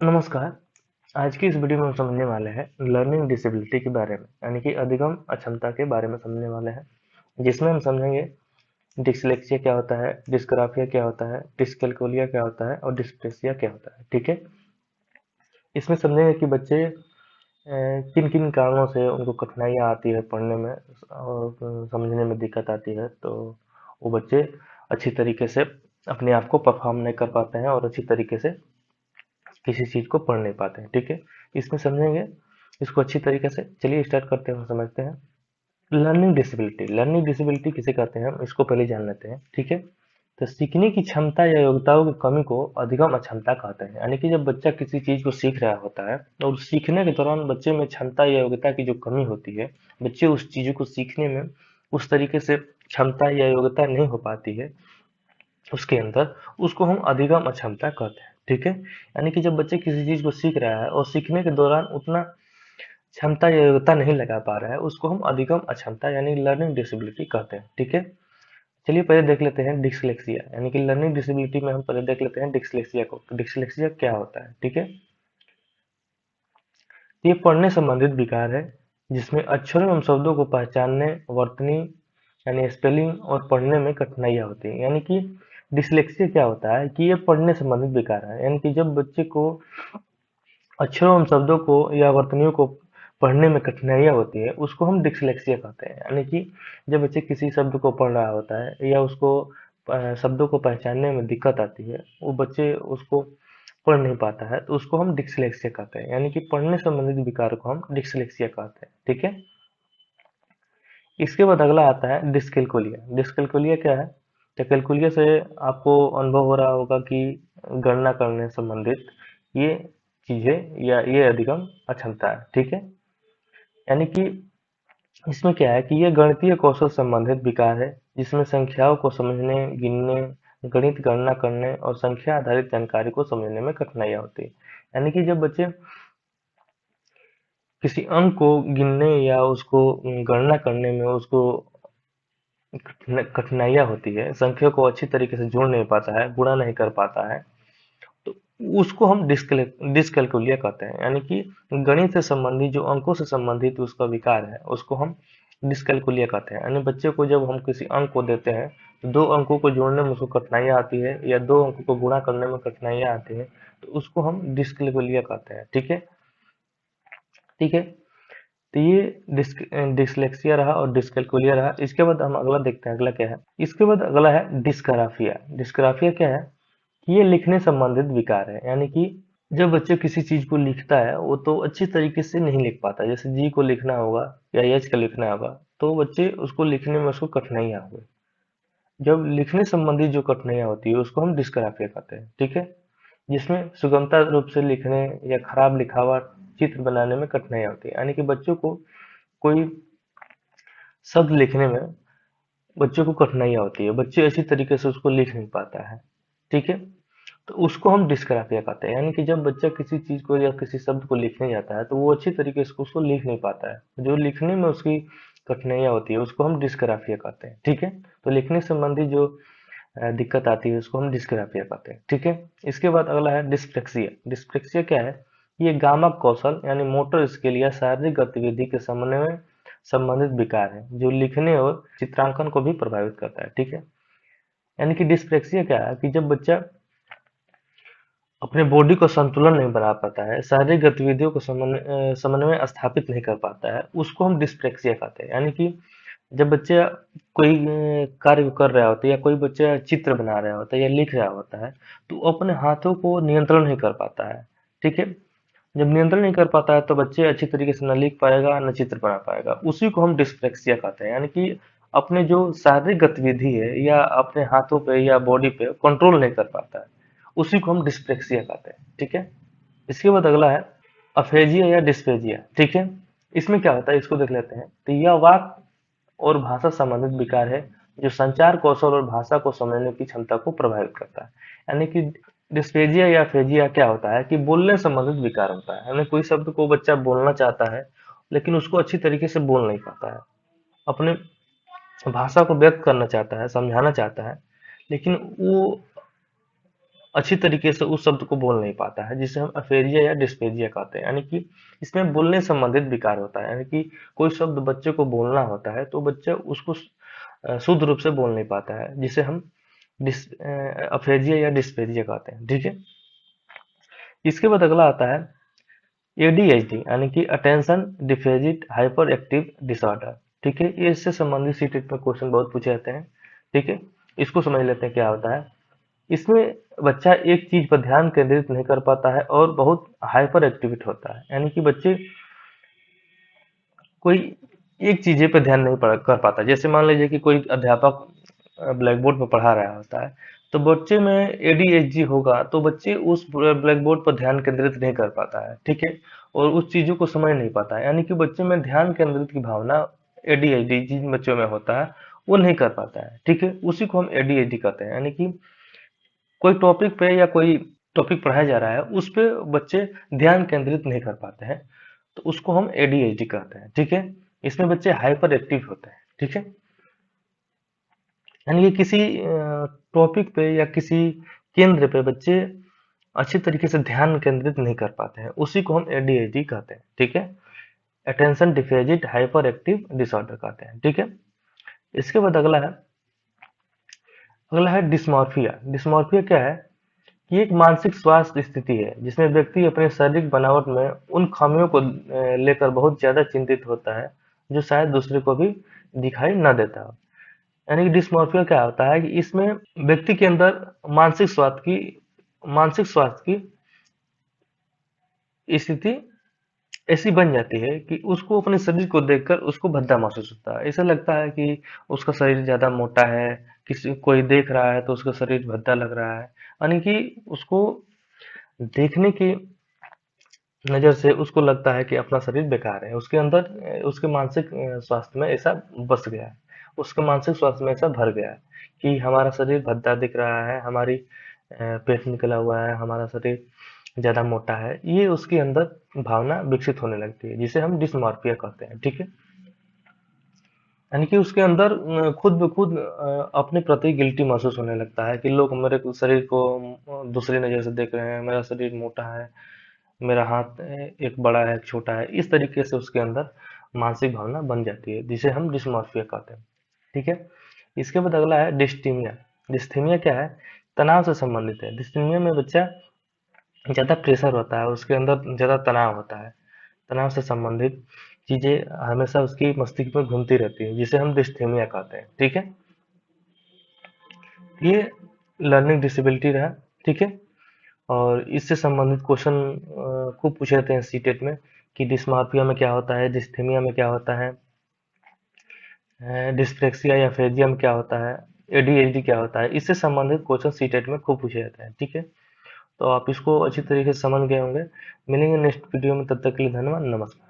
नमस्कार। आज की इस वीडियो में हम समझने वाले हैं लर्निंग डिसेबिलिटी के बारे में, यानी कि अधिगम अक्षमता के बारे में समझने वाले हैं, जिसमें हम समझेंगे डिसलेक्सिया क्या होता है, डिस्ग्राफिया क्या होता है, डिसकैलकुलिया क्या होता है और डिस्प्लेसिया क्या होता है। ठीक है। इसमें समझेंगे कि बच्चे किन किन कारणों से उनको कठिनाइयाँ आती है पढ़ने में और समझने में दिक्कत आती है, तो वो बच्चे अच्छी तरीके से अपने आप को परफॉर्म नहीं कर पाते हैं और अच्छी तरीके से किसी चीज को पढ़ नहीं पाते हैं। ठीक है। इसमें समझेंगे इसको अच्छी तरीके से। चलिए स्टार्ट करते हैं और समझते हैं। लर्निंग डिसेबिलिटी किसे कहते हैं हम इसको पहले जान लेते हैं। ठीक है। तो सीखने की क्षमता या योग्यताओं की कमी को अधिगम अक्षमता कहते हैं, यानी कि जब बच्चा किसी चीज को सीख रहा होता है और सीखने के दौरान बच्चे में क्षमता या योग्यता की जो कमी होती है, बच्चे उस चीज को सीखने में उस तरीके से क्षमता या योग्यता नहीं हो पाती है उसके अंदर, उसको हम अधिगम अक्षमता कहते हैं। ठीक है। यानी कि जब बच्चे किसी चीज को सीख रहा है और सीखने के दौरान उतना क्षमता या योग्यता नहीं लगा पा रहा है, उसको हम अधिगम अक्षमता यानी लर्निंग डिसेबिलिटी कहते हैं। ठीक है। चलिए पहले देख लेते हैं डिसलेक्सिया, यानी कि लर्निंग डिसेबिलिटी में हम पहले देख लेते हैं डिसलेक्सिया को। तो डिसलेक्सिया क्या होता है? ठीक है। ये पढ़ने संबंधित विकार है जिसमें अक्षरों एवं शब्दों को पहचानने, वर्तनी यानी स्पेलिंग और पढ़ने में कठिनाइयाँ होती है। यानी कि डिसलेक्सिया क्या होता है कि ये पढ़ने संबंधित विकार है, यानी कि जब बच्चे को अक्षरों एवं शब्दों को या वर्तनियों को पढ़ने में कठिनाइयाँ होती है, उसको हम डिसलेक्सिया कहते हैं। यानी कि जब बच्चे किसी शब्द को पढ़ रहा होता है या उसको शब्दों को पहचानने में दिक्कत आती है, वो बच्चे उसको पढ़ नहीं पाता है, तो उसको हम डिसलेक्सिया कहते हैं। यानी कि पढ़ने संबंधित विकार को हम डिसलेक्सिया कहते हैं। ठीक है। इसके बाद अगला आता है डिसकैलकुलिया। डिसकैलकुलिया क्या है? तो कैलकुलिया से आपको अनुभव हो रहा होगा कि गणना करने संबंधित ये चीजें या ये अधिगम अक्षमता है। ठीक है। यानी कि इसमें क्या है कि ये गणितीय कौशल संबंधित विकार है जिसमें संख्याओं को समझने, गिनने, गणित गणना करने और संख्या आधारित जानकारी को समझने में कठिनाइयाँ होती है। यानी कि जब बच्चे किसी अंक को गिनने या उसको गणना करने में उसको कठिनाइयाँ होती है, संख्या को अच्छी तरीके से जोड़ नहीं पाता है, गुणा नहीं कर पाता है, तो उसको हम डिसकैलकुलिया कहते हैं। यानी कि गणित से संबंधित जो अंकों से संबंधित उसका विकार है, उसको हम डिसकैलकुलिया कहते हैं। यानी बच्चे को जब हम किसी अंक को देते हैं तो दो अंकों को जोड़ने में उसको कठिनाइयाँ आती है या दो अंकों को गुणा करने में कठिनाइयाँ आती है, तो उसको हम डिसकैलकुलिया कहते हैं। ठीक है। ठीक है। तो ये डिसलेक्सिया रहा और डिसकैलकुलिया रहा। इसके बाद हम अगला देखते हैं, अगला क्या है। इसके बाद अगला है डिस्ग्राफिया। डिस्ग्राफिया क्या है कि ये लिखने संबंधित विकार है। यानी कि जब बच्चे किसी चीज को लिखता है वो तो अच्छी तरीके से नहीं लिख पाता, जैसे जी को लिखना होगा या एच का लिखना होगा, तो बच्चे उसको लिखने में उसको कठिनाइयाँ हुई। जब लिखने संबंधी जो कठिनाइयाँ होती है उसको हम डिस्ग्राफिया कहते हैं। ठीक है। जिसमें सुगमता रूप से लिखने या खराब लिखावट, चित्र बनाने में कठिनाइयाँ होती है। यानी कि बच्चों को कोई शब्द लिखने में बच्चों को कठिनाइयाँ होती है, बच्चे अच्छी तरीके से उसको लिख नहीं पाता है। ठीक है। तो उसको हम डिस्ग्राफिया कहते हैं। यानी कि जब बच्चा किसी चीज को या किसी शब्द को लिखने जाता है तो वो अच्छी तरीके से उसको लिख नहीं पाता है, जो लिखने में उसकी कठिनाइयाँ होती है उसको हम डिस्ग्राफिया कहते हैं। ठीक है। तो लिखने संबंधी जो दिक्कत आती है उसको हम डिस्ग्राफिया कहते हैं। ठीक है। इसके बाद अगला है डिस्प्लेक्सिया। डिस्प्लेक्सिया क्या है? ये गामक कौशल यानी मोटर स्किल या शारीरिक गतिविधि के समन्वय में संबंधित विकार है जो लिखने और चित्रांकन को भी प्रभावित करता है। ठीक है। यानी कि डिस्प्लेक्सिया क्या है कि जब बच्चा अपने बॉडी को संतुलन नहीं बना पाता है, शारीरिक गतिविधियों को समन्वय स्थापित नहीं कर पाता है, उसको हम डिस्प्लेक्सिया कहते हैं। यानी कि जब बच्चा कोई कार्य कर रहा होता है या कोई बच्चा चित्र बना रहा होता है या लिख रहा होता है, तो वो अपने हाथों को नियंत्रण नहीं कर पाता है। ठीक है। जब नियंत्रण नहीं कर पाता है तो बच्चे अच्छी तरीके से न लिख पाएगा न चित्र बना पाएगा, उसी को हम डिस्प्लेक्सिया कहते हैं। यानी कि अपने जो शारीरिक गतिविधि है या अपने हाथों पे या बॉडी पे कंट्रोल नहीं कर पाता है, उसी को हम डिस्प्लेक्सिया कहते हैं। ठीक है। इसके बाद अगला है अफेजिया या डिस्फेजिया। ठीक है। इसमें क्या होता है इसको देख लेते हैं। तो यह वाक और भाषा संबंधित विकार है जो संचार कौशल और भाषा को समझने की क्षमता को प्रभावित करता है। यानी कि डिस्फेजिया या फेजिया क्या होता है कि बोलने संबंधित विकार होता है। यानी कोई शब्द को बच्चा बोलना चाहता है लेकिन उसको अच्छी तरीके से बोल नहीं पाता है, अपने भाषा को व्यक्त करना चाहता है, समझाना चाहता है, लेकिन वो अच्छी तरीके से उस शब्द को बोल नहीं पाता है, जिसे हम अफेरिया या डिस्पेजिया कहते हैं। यानी कि इसमें बोलने संबंधित विकार होता है, यानी कि कोई शब्द बच्चे को बोलना होता है तो बच्चा उसको शुद्ध रूप से बोल नहीं पाता है, जिसे हम अफेजिया या डिस्पेजिया कहते हैं। ठीक है, इसके बाद अगला आता है एडीएचडी, यानी कि attention deficit hyper active disorder. ठीक है, ये इससे संबंधित सीटेट में क्वेश्चन बहुत पूछे जाते हैं। ठीक है, इसको समझ लेते हैं क्या होता है। इसमें बच्चा एक चीज पर ध्यान केंद्रित नहीं कर पाता है और बहुत हाइपर एक्टिविट होता है, यानी कि बच्चे कोई एक चीजें पर ध्यान नहीं कर पाता। जैसे मान लीजिए कि कोई अध्यापक ब्लैक बोर्ड पर पढ़ा रहा होता है, तो बच्चे में एडीएचडी होगा तो बच्चे उस ब्लैक बोर्ड पर ध्यान केंद्रित नहीं कर पाता है। ठीक है, और उस चीजों को समझ नहीं पाता है, यानी कि बच्चे में ध्यान केंद्रित की भावना एडीएचडी जिन बच्चों में होता है वो नहीं कर पाता है। ठीक है, उसी को हम एडीएचडी कहते हैं, यानी कि कोई टॉपिक पे या कोई टॉपिक पढ़ाया जा रहा है उस पे बच्चे ध्यान केंद्रित नहीं कर पाते हैं, तो उसको हम एडीएचडी कहते हैं। ठीक है, इसमें बच्चे हाइपर एक्टिव होते हैं। ठीक है, यानी कि किसी टॉपिक पे या किसी केंद्र पे बच्चे अच्छी तरीके से ध्यान केंद्रित नहीं कर पाते हैं, उसी को हम एडीएचडी कहते हैं। ठीक है, attention deficit hyper active disorder कहते हैं। ठीक है, इसके बाद अगला है डिस्मॉर्फिया। डिस्मॉर्फिया क्या है कि एक मानसिक स्वास्थ्य स्थिति है जिसमें व्यक्ति अपने शारीरिक बनावट में उन खामियों को लेकर बहुत ज्यादा चिंतित होता है जो शायद दूसरे को भी दिखाई न देता हो। यानी कि डिस्मॉर्फिया क्या होता है कि इसमें व्यक्ति के अंदर मानसिक स्वास्थ्य की स्थिति ऐसी बन जाती है कि उसको अपने शरीर को देखकर उसको भद्दा महसूस होता है। ऐसा लगता है कि उसका शरीर ज्यादा मोटा है, किसी कोई देख रहा है तो उसका शरीर भद्दा लग रहा है। यानी कि उसको देखने की नजर से उसको लगता है कि अपना शरीर बेकार है। उसके अंदर उसके मानसिक स्वास्थ्य में ऐसा बस गया है, उसके मानसिक स्वास्थ्य में ऐसा भर गया है कि हमारा शरीर भद्दा दिख रहा है, हमारी पेट निकला हुआ है, हमारा शरीर ज्यादा मोटा है। ये उसके अंदर भावना विकसित होने लगती है, जिसे हम डिस्मॉर्फिया कहते हैं। ठीक है, यानी कि उसके अंदर खुद ब खुद अपने प्रति गिल्टी महसूस होने लगता है कि लोग मेरे शरीर को दूसरी नजर से देख रहे हैं, मेरा शरीर मोटा है, मेरा हाथ एक बड़ा है, एक छोटा है। इस तरीके से उसके अंदर मानसिक भावना बन जाती है, जिसे हम डिस्मॉर्फिया कहते हैं। ठीक है, इसके बाद अगला है डिस्थीमिया। डिस्थीमिया क्या है? तनाव से संबंधित है। डिस्थीमिया में बच्चा ज्यादा प्रेशर होता है, उसके अंदर ज्यादा तनाव होता है। तनाव से संबंधित चीजें हमेशा उसकी मस्तिष्क में घूमती रहती है, जिसे हम डिस्थीमिया कहते हैं। ठीक है, ये लर्निंग डिसेबिलिटी रहा। ठीक है, और इससे संबंधित क्वेश्चन खूब पूछे जाते हैं सीटेट में कि डिस्मार्फिया में क्या होता है, डिस्थीमिया में क्या होता है, डिस्प्लेक्सिया या फेजिया में क्या होता है, एडीएचडी क्या होता है। इससे संबंधित क्वेश्चन सीटेट में खूब पूछे जाते हैं। ठीक है, तो आप इसको अच्छी तरीके से समझ गए होंगे। मिलेंगे नेक्स्ट वीडियो में, तब तक के लिए धन्यवाद, नमस्कार।